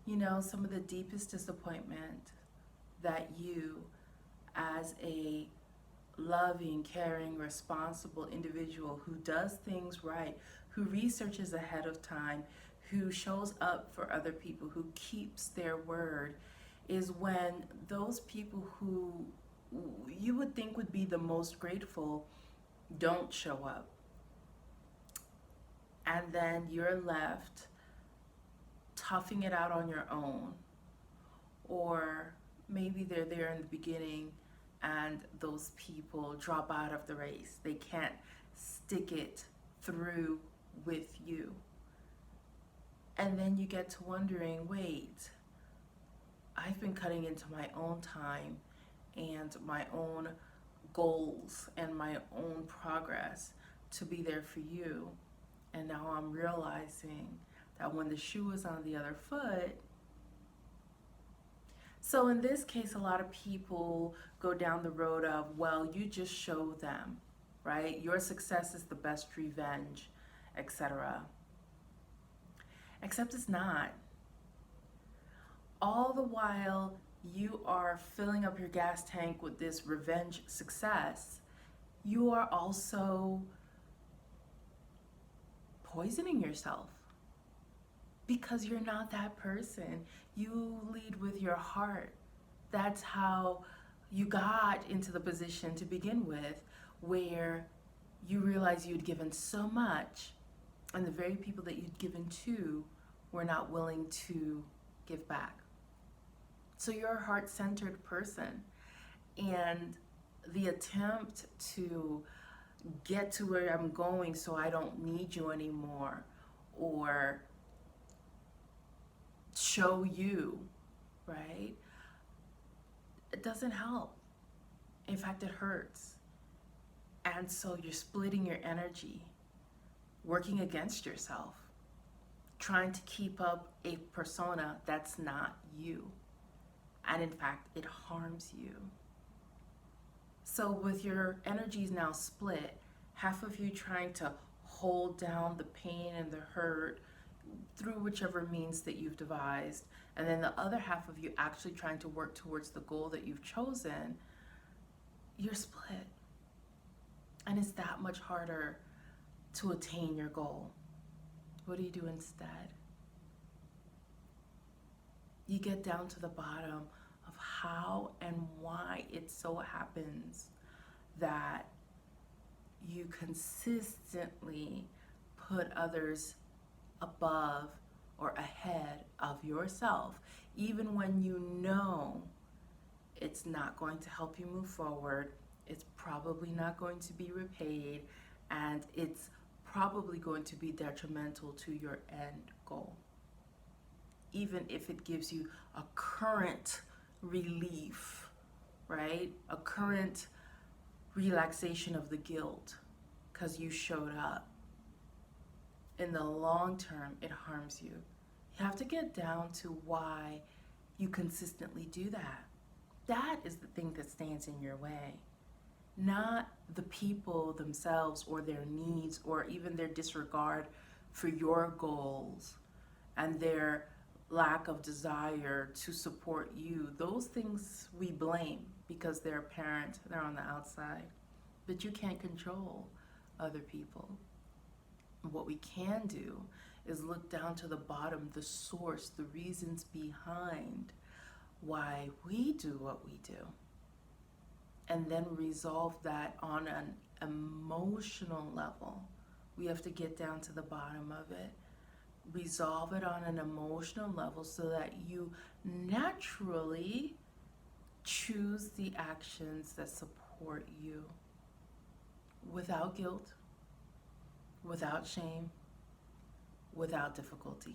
You know, some of the deepest disappointment that you, as a loving, caring, responsible individual who does things right, who researches ahead of time, who shows up for other people, who keeps their word, is when those people who you would think would be the most grateful don't show up. And then you're left toughing it out on your own, or maybe they're there in the beginning and those people drop out of the race. They can't stick it through with you. And then you get to wondering, wait, I've been cutting into my own time and my own goals and my own progress to be there for you. And now I'm realizing that when the shoe is on the other foot, so in this case, a lot of people go down the road of, well, you just show them, right? Your success is the best revenge, etc. Except it's not. All the while you are filling up your gas tank with this revenge success, you are also poisoning yourself because you're not that person. You lead with your heart. That's how you got into the position to begin with, where you realize you'd given so much, and the very people that you'd given to were not willing to give back. So you're a heart-centered person, and the attempt to get to where I'm going so I don't need you anymore, or show you, right? It doesn't help. In fact, it hurts. And so you're splitting your energy, working against yourself, trying to keep up a persona that's not you. And in fact, it harms you. So with your energies now split, half of you trying to hold down the pain and the hurt through whichever means that you've devised, and then the other half of you actually trying to work towards the goal that you've chosen, you're split. And it's that much harder to attain your goal. What do you do instead? You get down to the bottom of how and why it so happens that you consistently put others above or ahead of yourself, even when you know it's not going to help you move forward, it's probably not going to be repaid, and it's probably going to be detrimental to your end goal. Even if it gives you a current relief, right? A current relaxation of the guilt because you showed up. In the long term, it harms you. You have to get down to why you consistently do that. That is the thing that stands in your way, not the people themselves or their needs or even their disregard for your goals and their lack of desire to support you. Those things we blame because they're apparent, they're on the outside. But you can't control other people. What we can do is look down to the bottom, the source, the reasons behind why we do what we do, and then resolve that on an emotional level. We have to get down to the bottom of it, resolve it on an emotional level so that you naturally choose the actions that support you without guilt, without shame, without difficulty.